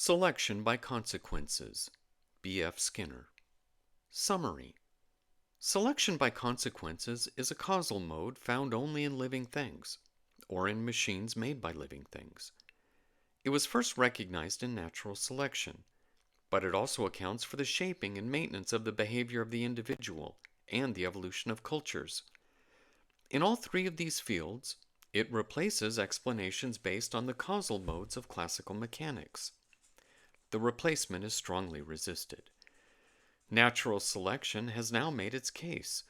Selection by Consequences, B.F. Skinner. Summary. Selection by consequences is a causal mode found only in living things, or in machines made by living things. It was first recognized in natural selection, but it also accounts for the shaping and maintenance of the behavior of the individual and the evolution of cultures. In all three of these fields, it replaces explanations based on the causal modes of classical mechanics. The replacement is strongly resisted. Natural selection has now made its case,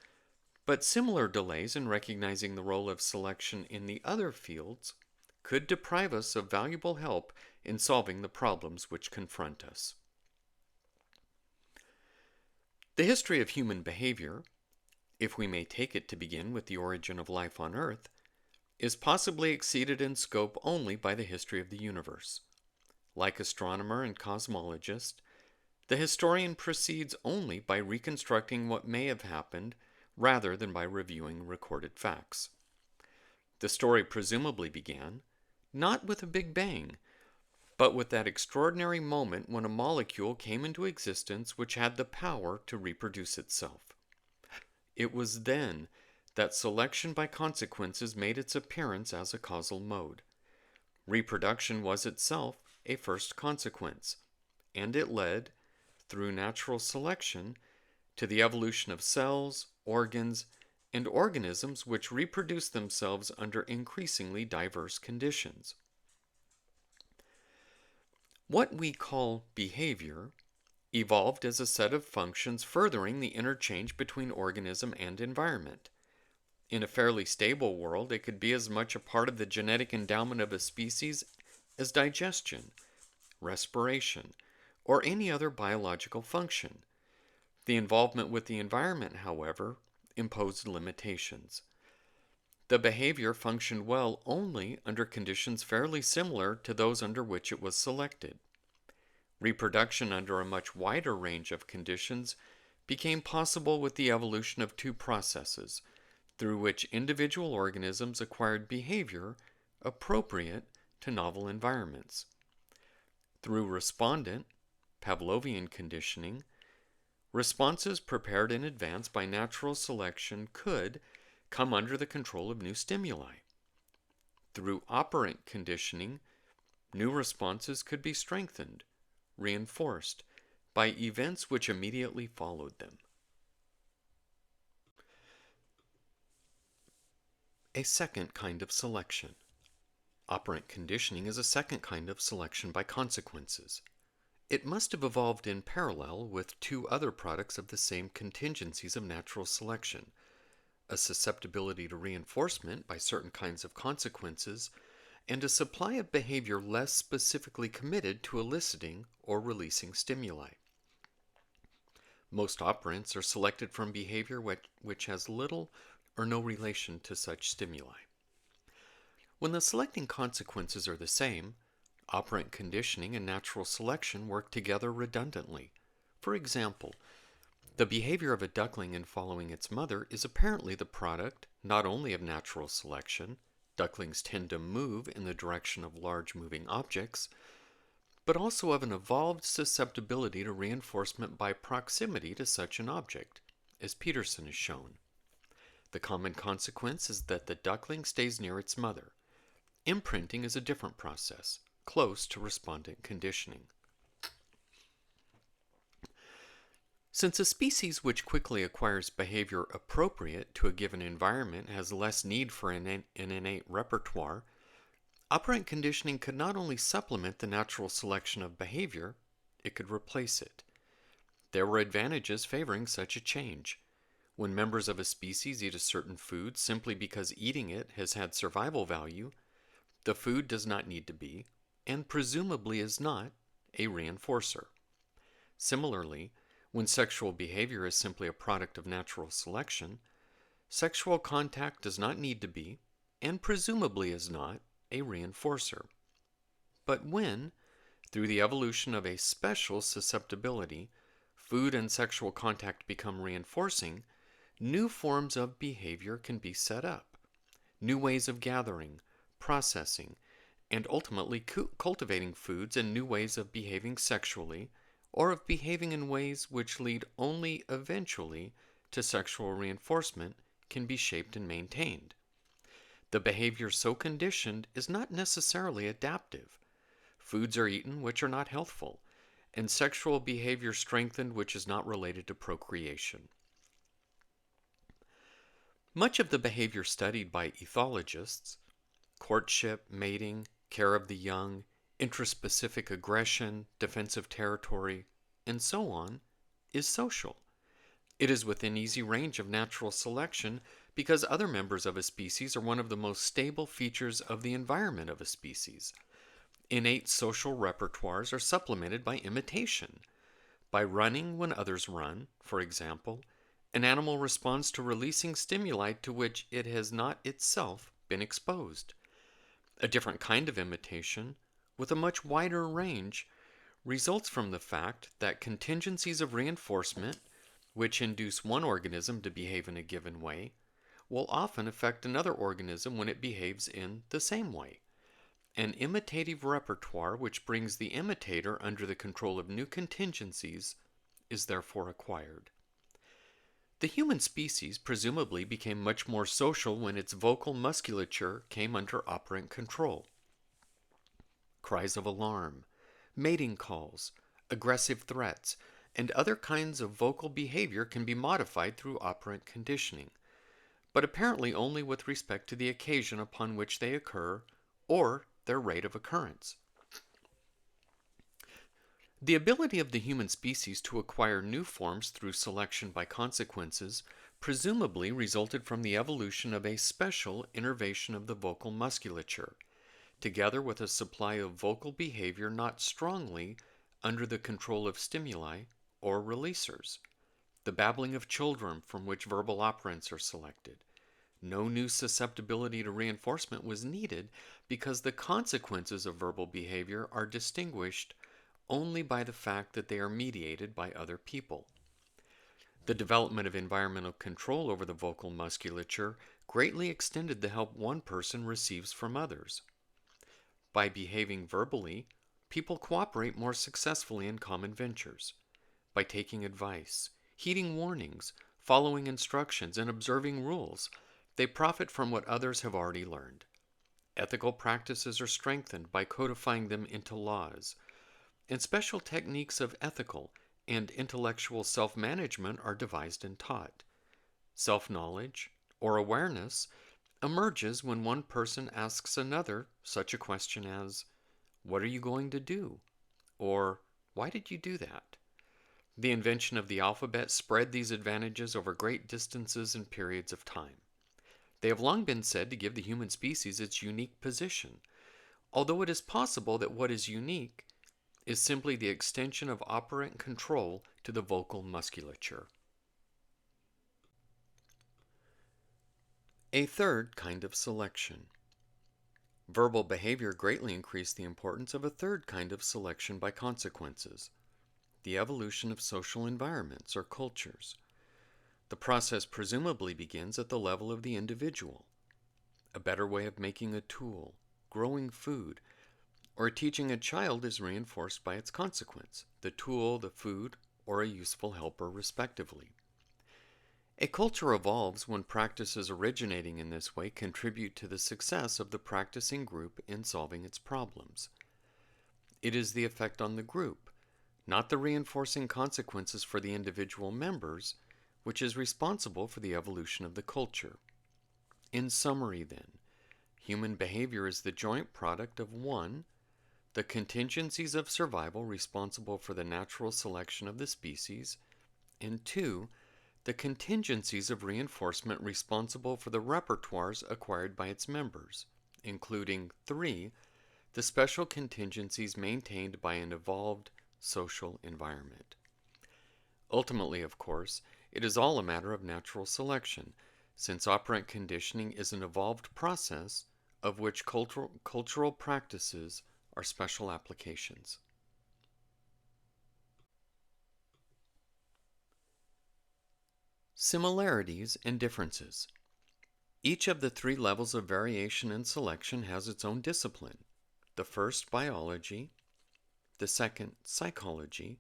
but similar delays in recognizing the role of selection in the other fields could deprive us of valuable help in solving the problems which confront us. The history of human behavior, if we may take it to begin with the origin of life on Earth, is possibly exceeded in scope only by the history of the universe. Like astronomer and cosmologist, the historian proceeds only by reconstructing what may have happened rather than by reviewing recorded facts. The story presumably began, not with a Big Bang, but with that extraordinary moment when a molecule came into existence which had the power to reproduce itself. It was then that selection by consequences made its appearance as a causal mode. Reproduction was itself a first consequence, and it led, through natural selection, to the evolution of cells, organs, and organisms which reproduce themselves under increasingly diverse conditions. What we call behavior evolved as a set of functions furthering the interchange between organism and environment. In a fairly stable world, it could be as much a part of the genetic endowment of a species as digestion, respiration, or any other biological function. The involvement with the environment, however, imposed limitations. The behavior functioned well only under conditions fairly similar to those under which it was selected. Reproduction under a much wider range of conditions became possible with the evolution of two processes, through which individual organisms acquired behavior appropriate to novel environments. Through respondent, Pavlovian conditioning, responses prepared in advance by natural selection could come under the control of new stimuli. Through operant conditioning, new responses could be strengthened, reinforced, by events which immediately followed them. A second kind of selection. Operant conditioning is a second kind of selection by consequences. It must have evolved in parallel with two other products of the same contingencies of natural selection: a susceptibility to reinforcement by certain kinds of consequences, and a supply of behavior less specifically committed to eliciting or releasing stimuli. Most operants are selected from behavior which has little or no relation to such stimuli. When the selecting consequences are the same, operant conditioning and natural selection work together redundantly. For example, the behavior of a duckling in following its mother is apparently the product not only of natural selection — ducklings tend to move in the direction of large moving objects — but also of an evolved susceptibility to reinforcement by proximity to such an object, as Peterson has shown. The common consequence is that the duckling stays near its mother. Imprinting is a different process, close to respondent conditioning. Since a species which quickly acquires behavior appropriate to a given environment has less need for an innate repertoire, operant conditioning could not only supplement the natural selection of behavior, it could replace it. There were advantages favoring such a change. When members of a species eat a certain food simply because eating it has had survival value, the food does not need to be, and presumably is not, a reinforcer. Similarly, when sexual behavior is simply a product of natural selection, sexual contact does not need to be, and presumably is not, a reinforcer. But when, through the evolution of a special susceptibility, food and sexual contact become reinforcing, new forms of behavior can be set up. New ways of gathering, processing, and ultimately cultivating foods and new ways of behaving sexually, or of behaving in ways which lead only eventually to sexual reinforcement, can be shaped and maintained. The behavior so conditioned is not necessarily adaptive. Foods are eaten which are not healthful, and sexual behavior strengthened which is not related to procreation. Much of the behavior studied by ethologists, courtship, mating, care of the young, intraspecific aggression, defensive territory, and so on, is social. It is within easy range of natural selection because other members of a species are one of the most stable features of the environment of a species. Innate social repertoires are supplemented by imitation. By running when others run, for example, an animal responds to releasing stimuli to which it has not itself been exposed. A different kind of imitation, with a much wider range, results from the fact that contingencies of reinforcement, which induce one organism to behave in a given way, will often affect another organism when it behaves in the same way. An imitative repertoire which brings the imitator under the control of new contingencies is therefore acquired. The human species presumably became much more social when its vocal musculature came under operant control. Cries of alarm, mating calls, aggressive threats, and other kinds of vocal behavior can be modified through operant conditioning, but apparently only with respect to the occasion upon which they occur or their rate of occurrence. The ability of the human species to acquire new forms through selection by consequences presumably resulted from the evolution of a special innervation of the vocal musculature, together with a supply of vocal behavior not strongly under the control of stimuli or releasers. The babbling of children from which verbal operants are selected. No new susceptibility to reinforcement was needed because the consequences of verbal behavior are distinguished only by the fact that they are mediated by other people. The development of environmental control over the vocal musculature greatly extended the help one person receives from others. By behaving verbally, people cooperate more successfully in common ventures. By taking advice, heeding warnings, following instructions, and observing rules, they profit from what others have already learned. Ethical practices are strengthened by codifying them into laws, and special techniques of ethical and intellectual self-management are devised and taught. Self-knowledge, or awareness, emerges when one person asks another such a question as, "What are you going to do?" or "Why did you do that?" The invention of the alphabet spread these advantages over great distances and periods of time. They have long been said to give the human species its unique position, although it is possible that what is unique is simply the extension of operant control to the vocal musculature. A third kind of selection. Verbal behavior greatly increased the importance of a third kind of selection by consequences, the evolution of social environments or cultures. The process presumably begins at the level of the individual. A better way of making a tool, growing food, or teaching a child is reinforced by its consequence, the tool, the food, or a useful helper, respectively. A culture evolves when practices originating in this way contribute to the success of the practicing group in solving its problems. It is the effect on the group, not the reinforcing consequences for the individual members, which is responsible for the evolution of the culture. In summary, then, human behavior is the joint product of 1. The contingencies of survival responsible for the natural selection of the species, and 2. The contingencies of reinforcement responsible for the repertoires acquired by its members, including 3. The special contingencies maintained by an evolved social environment. Ultimately, of course, it is all a matter of natural selection, since operant conditioning is an evolved process of which cultural practices are special applications. Similarities and differences. Each of the 3 levels of variation and selection has its own discipline. The first, biology, the second, psychology,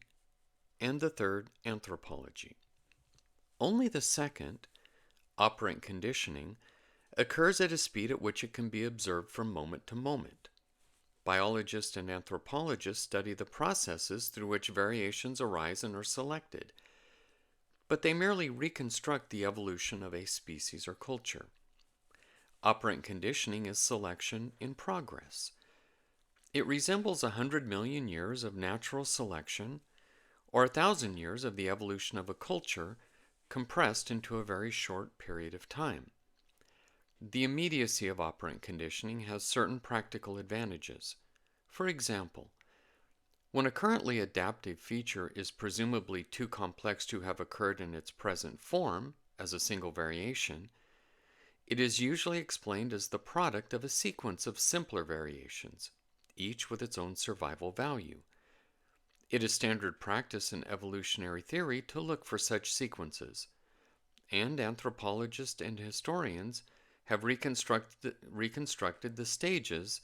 and the third, anthropology. Only the second, operant conditioning, occurs at a speed at which it can be observed from moment to moment. Biologists and anthropologists study the processes through which variations arise and are selected, but they merely reconstruct the evolution of a species or culture. Operant conditioning is selection in progress. It resembles 100 million years of natural selection or 1,000 years of the evolution of a culture compressed into a very short period of time. The immediacy of operant conditioning has certain practical advantages. For example, when a currently adaptive feature is presumably too complex to have occurred in its present form as a single variation, it is usually explained as the product of a sequence of simpler variations, each with its own survival value. It is standard practice in evolutionary theory to look for such sequences, and anthropologists and historians have reconstructed the stages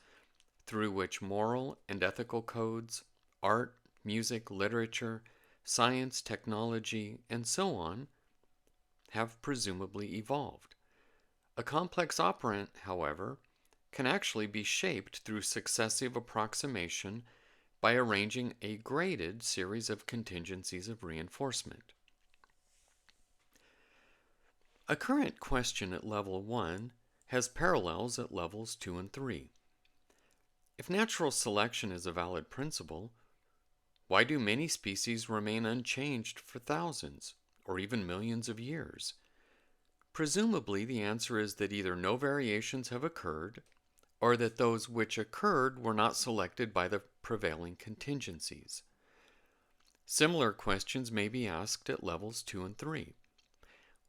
through which moral and ethical codes, art, music, literature, science, technology, and so on have presumably evolved. A complex operant, however, can actually be shaped through successive approximation by arranging a graded series of contingencies of reinforcement. A current question at level 1 has parallels at levels 2 and 3. If natural selection is a valid principle, why do many species remain unchanged for thousands or even millions of years? Presumably, the answer is that either no variations have occurred, or that those which occurred were not selected by the prevailing contingencies. Similar questions may be asked at levels 2 and 3.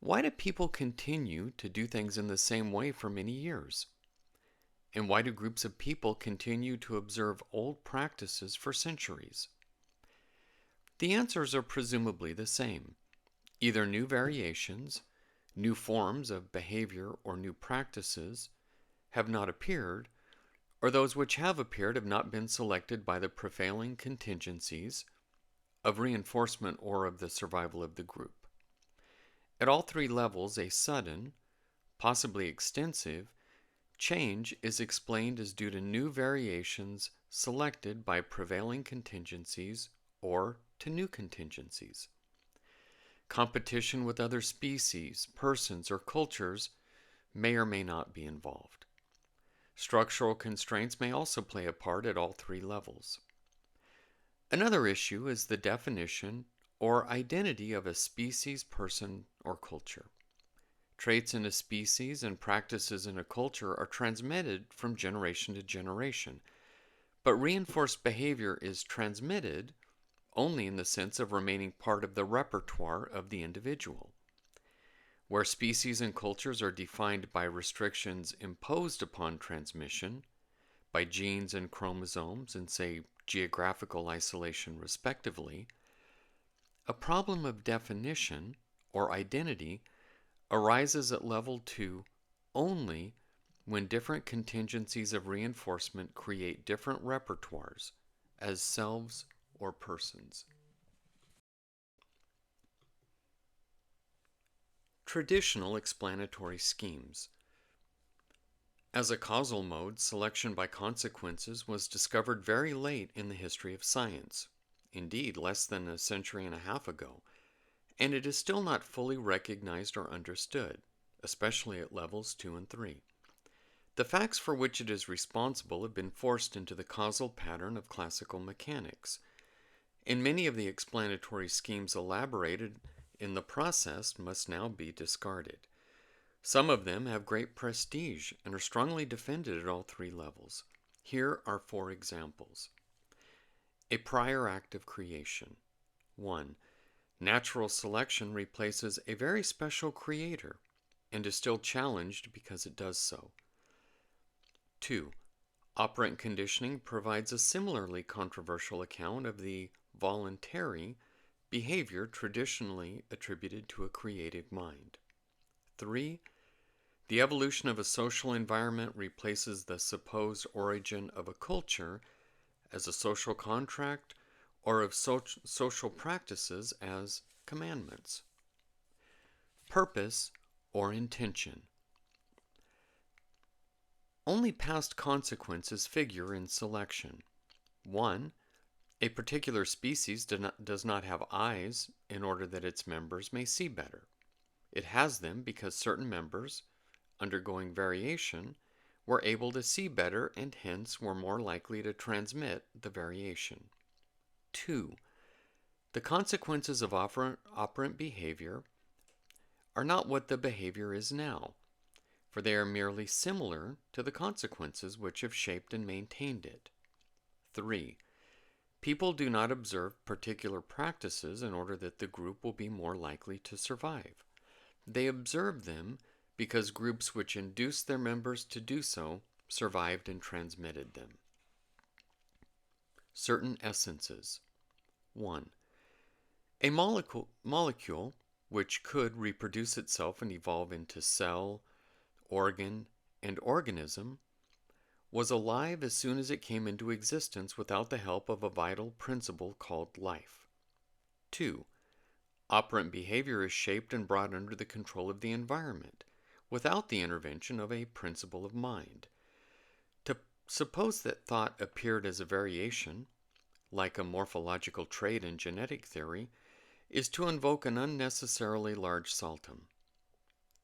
Why do people continue to do things in the same way for many years? And why do groups of people continue to observe old practices for centuries? The answers are presumably the same. Either new variations, new forms of behavior, or new practices have not appeared, or those which have appeared have not been selected by the prevailing contingencies of reinforcement or of the survival of the group. At all three levels, a sudden, possibly extensive, change is explained as due to new variations selected by prevailing contingencies or to new contingencies. Competition with other species, persons, or cultures may or may not be involved. Structural constraints may also play a part at all three levels. Another issue is the definition or identity of a species, person, or culture. Traits in a species and practices in a culture are transmitted from generation to generation, but reinforced behavior is transmitted only in the sense of remaining part of the repertoire of the individual. Where species and cultures are defined by restrictions imposed upon transmission, by genes and chromosomes and, say, geographical isolation respectively, a problem of definition or identity arises at level 2 only when different contingencies of reinforcement create different repertoires as selves or persons. Traditional explanatory schemes. As a causal mode, selection by consequences was discovered very late in the history of science, indeed less than a century and a half ago, and it is still not fully recognized or understood, especially at levels 2 and 3. The facts for which it is responsible have been forced into the causal pattern of classical mechanics, and many of the explanatory schemes elaborated in the process must now be discarded. Some of them have great prestige and are strongly defended at all three levels. Here are 4 examples. A prior act of creation. 1. Natural selection replaces a very special creator and is still challenged because it does so. 2. Operant conditioning provides a similarly controversial account of the voluntary behavior traditionally attributed to a creative mind. 3. The evolution of a social environment replaces the supposed origin of a culture as a social contract or of social practices as commandments. Purpose or intention. Only past consequences figure in selection. 1. A particular species does not have eyes in order that its members may see better. It has them because certain members, undergoing variation, were able to see better and hence were more likely to transmit the variation. 2. The consequences of operant behavior are not what the behavior is now, for they are merely similar to the consequences which have shaped and maintained it. 3. People do not observe particular practices in order that the group will be more likely to survive. They observe them because groups which induced their members to do so survived and transmitted them. Certain essences. 1. A molecule which could reproduce itself and evolve into cell, organ, and organism was alive as soon as it came into existence without the help of a vital principle called life. 2. Operant behavior is shaped and brought under the control of the environment, without the intervention of a principle of mind. To suppose that thought appeared as a variation, like a morphological trait in genetic theory, is to invoke an unnecessarily large saltum.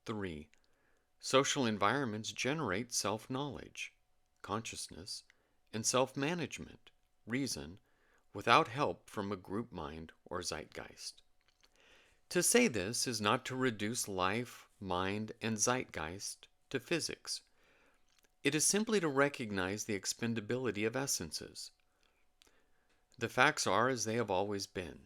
3. Social environments generate self-knowledge, consciousness, and self-management, reason, without help from a group mind or zeitgeist. To say this is not to reduce life, mind, and zeitgeist to physics. It is simply to recognize the expendability of essences. The facts are as they have always been.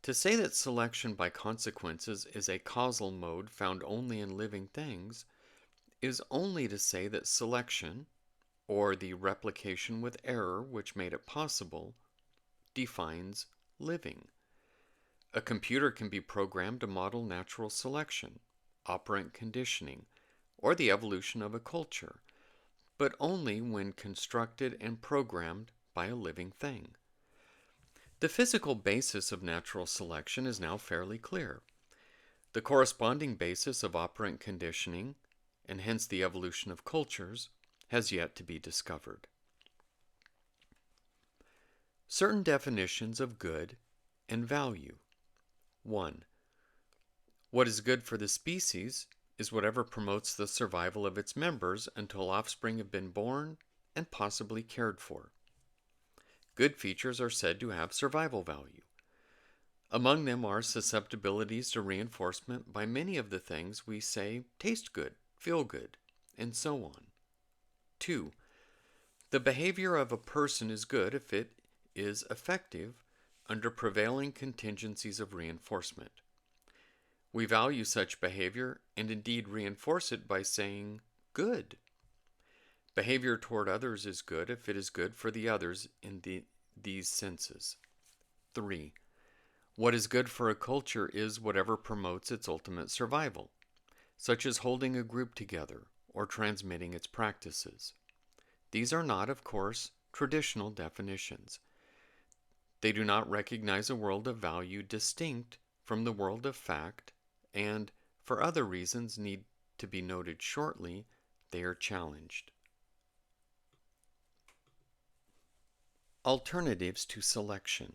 To say that selection by consequences is a causal mode found only in living things is only to say that selection, or the replication with error which made it possible, defines living. A computer can be programmed to model natural selection, operant conditioning, or the evolution of a culture, but only when constructed and programmed by a living thing. The physical basis of natural selection is now fairly clear. The corresponding basis of operant conditioning, and hence the evolution of cultures, has yet to be discovered. Certain definitions of good and value. 1. What is good for the species is whatever promotes the survival of its members until offspring have been born and possibly cared for. Good features are said to have survival value. Among them are susceptibilities to reinforcement by many of the things we say taste good, feel good, and so on. 2. The behavior of a person is good if it is effective under prevailing contingencies of reinforcement. We value such behavior and indeed reinforce it by saying good. Behavior toward others is good if it is good for the others in these senses. 3. What is good for a culture is whatever promotes its ultimate survival, such as holding a group together or transmitting its practices. These are not, of course, traditional definitions. They do not recognize a world of value distinct from the world of fact, and, for other reasons need to be noted shortly, they are challenged. Alternatives to selection.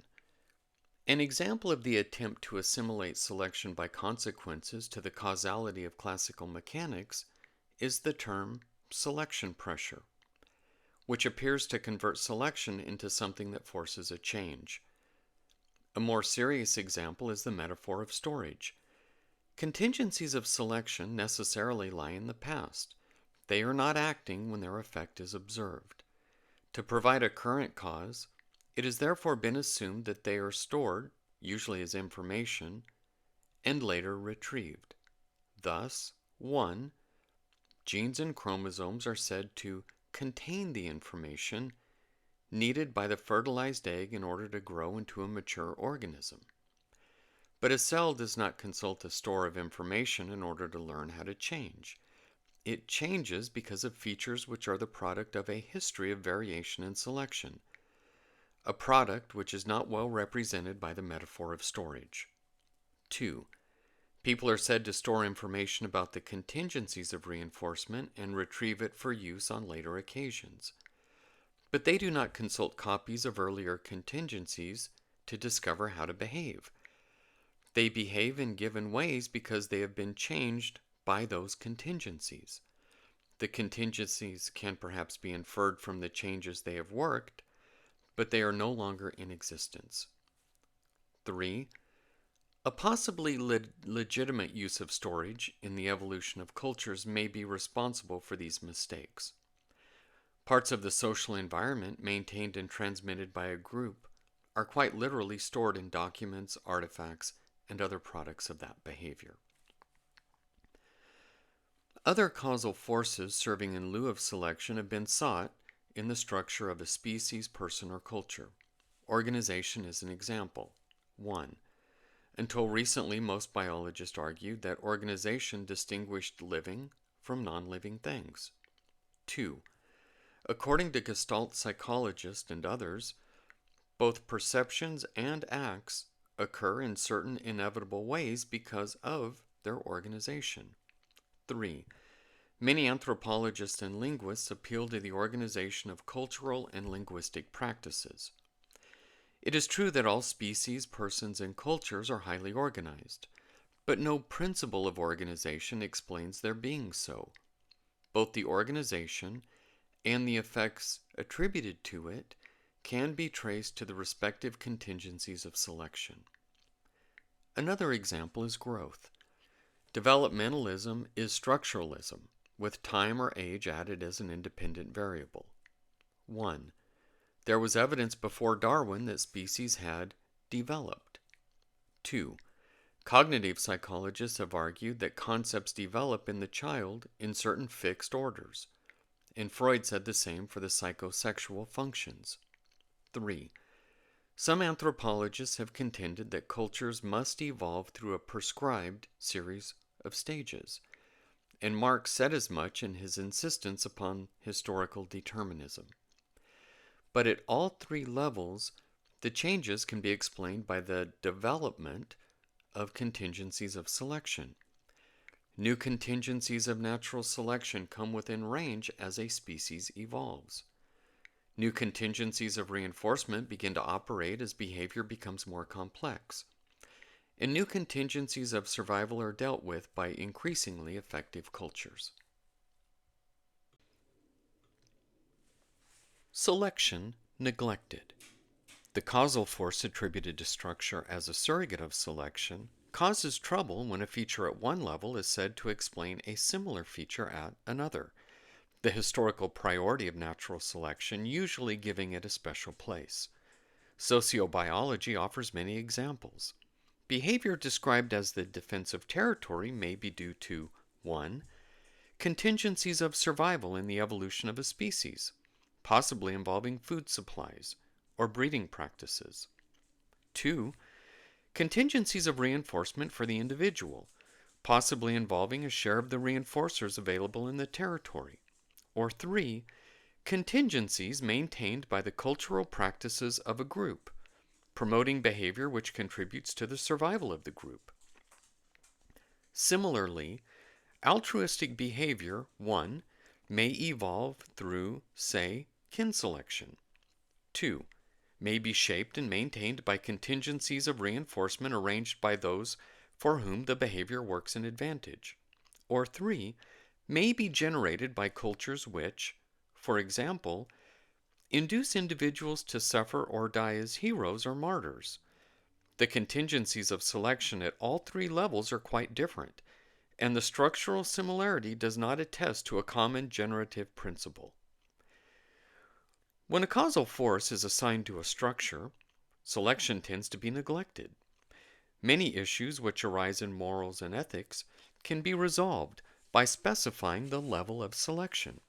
An example of the attempt to assimilate selection by consequences to the causality of classical mechanics is the term selection pressure, which appears to convert selection into something that forces a change. A more serious example is the metaphor of storage. Contingencies of selection necessarily lie in the past. They are not acting when their effect is observed. To provide a current cause, it has therefore been assumed that they are stored, usually as information, and later retrieved. Thus, 1. Genes and chromosomes are said to contain the information needed by the fertilized egg in order to grow into a mature organism. But a cell does not consult a store of information in order to learn how to change. It changes because of features which are the product of a history of variation and selection, a product which is not well represented by the metaphor of storage. 2. People are said to store information about the contingencies of reinforcement and retrieve it for use on later occasions. But they do not consult copies of earlier contingencies to discover how to behave. They behave in given ways because they have been changed by those contingencies. The contingencies can perhaps be inferred from the changes they have worked, but they are no longer in existence. 3. A possibly legitimate use of storage in the evolution of cultures may be responsible for these mistakes. Parts of the social environment maintained and transmitted by a group are quite literally stored in documents, artifacts, and other products of that behavior. Other causal forces serving in lieu of selection have been sought in the structure of a species, person, or culture. Organization is an example. 1. Until recently, most biologists argued that organization distinguished living from non-living things. 2. According to Gestalt psychologists and others, both perceptions and acts occur in certain inevitable ways because of their organization. 3. Many anthropologists and linguists appeal to the organization of cultural and linguistic practices. It is true that all species, persons, and cultures are highly organized, but no principle of organization explains their being so. Both the organization and the effects attributed to it can be traced to the respective contingencies of selection. Another example is growth. Developmentalism is structuralism, with time or age added as an independent variable. 1. There was evidence before Darwin that species had developed. 2. Cognitive psychologists have argued that concepts develop in the child in certain fixed orders, and Freud said the same for the psychosexual functions. 3. Some anthropologists have contended that cultures must evolve through a prescribed series of stages, and Marx said as much in his insistence upon historical determinism. But at all three levels, the changes can be explained by the development of contingencies of selection. New contingencies of natural selection come within range as a species evolves. New contingencies of reinforcement begin to operate as behavior becomes more complex. And new contingencies of survival are dealt with by increasingly effective cultures. Selection neglected. The causal force attributed to structure as a surrogate of selection causes trouble when a feature at one level is said to explain a similar feature at another, the historical priority of natural selection usually giving it a special place. Sociobiology offers many examples. Behavior described as the defense of territory may be due to 1. Contingencies of survival in the evolution of a species, possibly involving food supplies or breeding practices. 2. Contingencies of reinforcement for the individual, possibly involving a share of the reinforcers available in the territory. Or 3. Contingencies maintained by the cultural practices of a group, promoting behavior which contributes to the survival of the group. Similarly, altruistic behavior, 1, may evolve through, say, kin selection. 2, may be shaped and maintained by contingencies of reinforcement arranged by those for whom the behavior works an advantage. Or 3, may be generated by cultures which, for example, induce individuals to suffer or die as heroes or martyrs. The contingencies of selection at all three levels are quite different, and the structural similarity does not attest to a common generative principle. When a causal force is assigned to a structure, selection tends to be neglected. Many issues which arise in morals and ethics can be resolved by specifying the level of selection.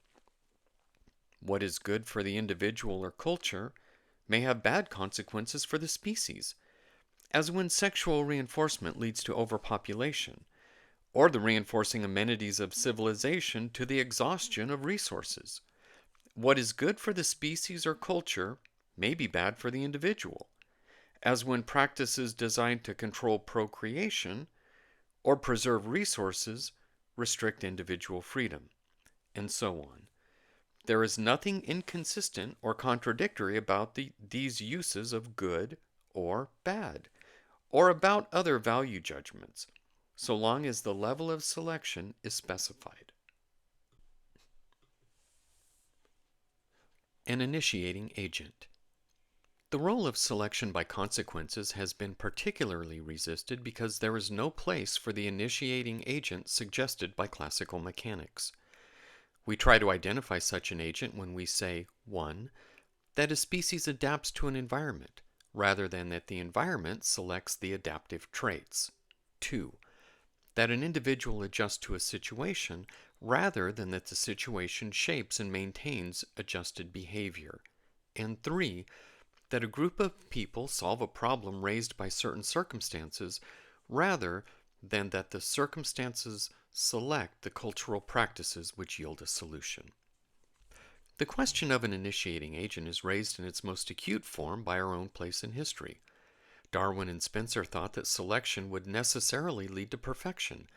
What is good for the individual or culture may have bad consequences for the species, as when sexual reinforcement leads to overpopulation, or the reinforcing amenities of civilization to the exhaustion of resources. What is good for the species or culture may be bad for the individual, as when practices designed to control procreation or preserve resources restrict individual freedom, and so on. There is nothing inconsistent or contradictory about these uses of good or bad, or about other value judgments, so long as the level of selection is specified. An initiating agent. The role of selection by consequences has been particularly resisted because there is no place for the initiating agent suggested by classical mechanics. We try to identify such an agent when we say, 1. That a species adapts to an environment, rather than that the environment selects the adaptive traits. 2. That an individual adjusts to a situation, rather than that the situation shapes and maintains adjusted behavior. And 3. That a group of people solve a problem raised by certain circumstances, rather than that the circumstances select the cultural practices which yield a solution. The question of an initiating agent is raised in its most acute form by our own place in history. Darwin and Spencer thought that selection would necessarily lead to perfection,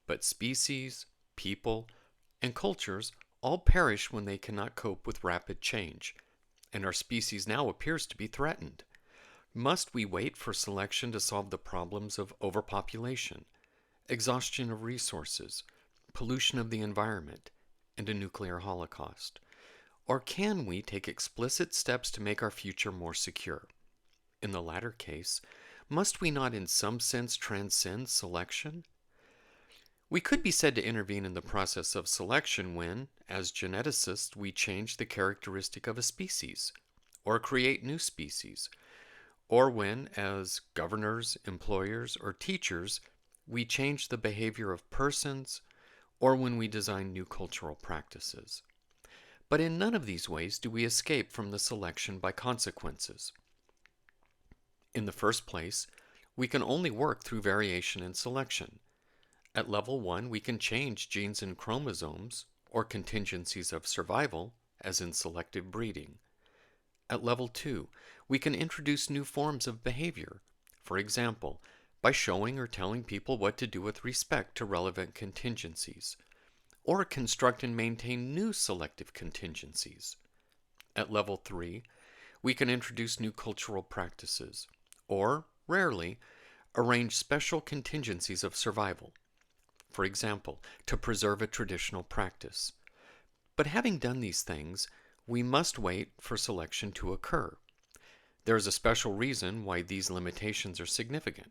but species, people, and cultures all perish when they cannot cope with rapid change, and our species now appears to be threatened. Must we wait for selection to solve the problems of overpopulation, exhaustion of resources, pollution of the environment, and a nuclear holocaust? Or can we take explicit steps to make our future more secure? In the latter case, must we not in some sense transcend selection? We could be said to intervene in the process of selection when, as geneticists, we change the characteristic of a species, or create new species, or when, as governors, employers, or teachers, we change the behavior of persons, or when we design new cultural practices. But in none of these ways do we escape from the selection by consequences. In the first place, we can only work through variation and selection. At level 1, we can change genes and chromosomes, or contingencies of survival, as in selective breeding. At level 2, we can introduce new forms of behavior, for example, by showing or telling people what to do with respect to relevant contingencies, or construct and maintain new selective contingencies. At level 3, we can introduce new cultural practices, or, rarely, arrange special contingencies of survival, for example, to preserve a traditional practice. But having done these things, we must wait for selection to occur. There is a special reason why these limitations are significant.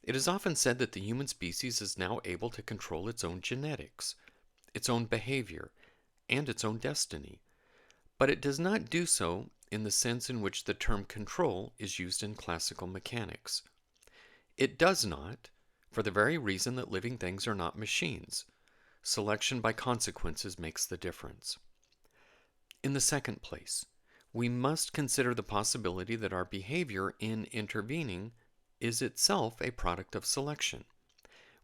It is often said that the human species is now able to control its own genetics, its own behavior, and its own destiny. But it does not do so in the sense in which the term control is used in classical mechanics. It does not, for the very reason that living things are not machines. Selection by consequences makes the difference. In the second place, we must consider the possibility that our behavior in intervening is itself a product of selection.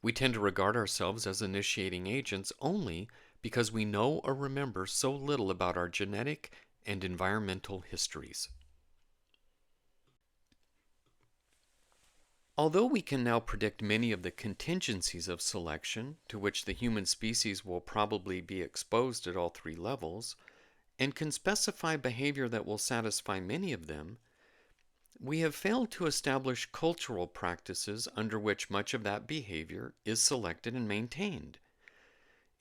We tend to regard ourselves as initiating agents only because we know or remember so little about our genetic and environmental histories. Although we can now predict many of the contingencies of selection to which the human species will probably be exposed at all 3 levels, and can specify behavior that will satisfy many of them, we have failed to establish cultural practices under which much of that behavior is selected and maintained.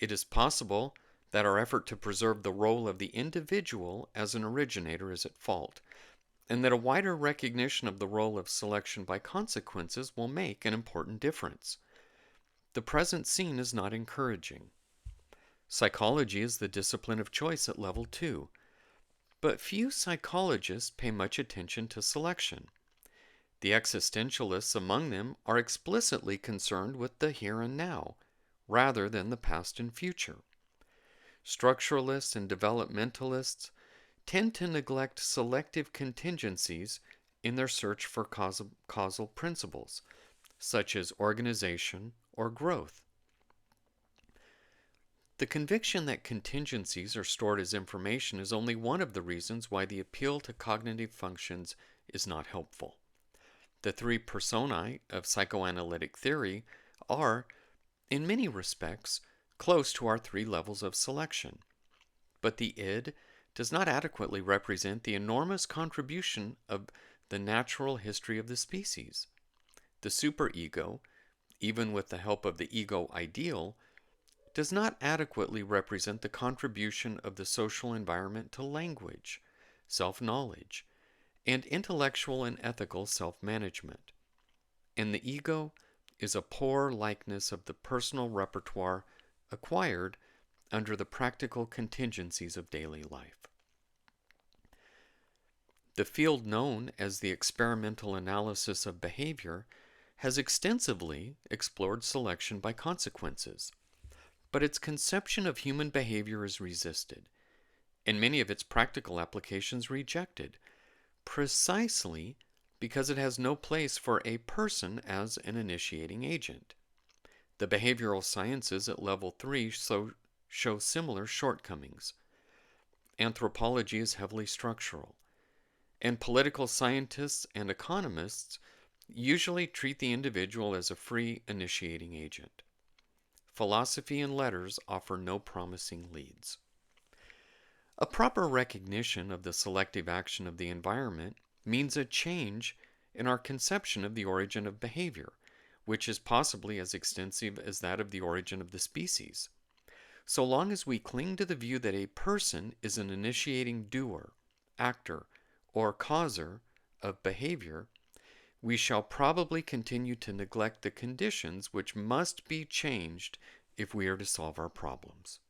It is possible that our effort to preserve the role of the individual as an originator is at fault, and that a wider recognition of the role of selection by consequences will make an important difference. The present scene is not encouraging. Psychology is the discipline of choice at level 2, but few psychologists pay much attention to selection. The existentialists among them are explicitly concerned with the here and now, rather than the past and future. Structuralists and developmentalists tend to neglect selective contingencies in their search for causal principles, such as organization or growth. The conviction that contingencies are stored as information is only one of the reasons why the appeal to cognitive functions is not helpful. The three personae of psychoanalytic theory are, in many respects, close to our three levels of selection. But the id does not adequately represent the enormous contribution of the natural history of the species. The superego, even with the help of the ego ideal, does not adequately represent the contribution of the social environment to language, self-knowledge, and intellectual and ethical self-management. And the ego is a poor likeness of the personal repertoire acquired under the practical contingencies of daily life. The field known as the experimental analysis of behavior has extensively explored selection by consequences, but its conception of human behavior is resisted, and many of its practical applications rejected, precisely because it has no place for a person as an initiating agent. The behavioral sciences at level 3 show similar shortcomings. Anthropology is heavily structural, and political scientists and economists usually treat the individual as a free initiating agent. Philosophy and letters offer no promising leads. A proper recognition of the selective action of the environment means a change in our conception of the origin of behavior, which is possibly as extensive as that of the origin of the species. So long as we cling to the view that a person is an initiating doer, actor, or causer of behavior, we shall probably continue to neglect the conditions which must be changed if we are to solve our problems.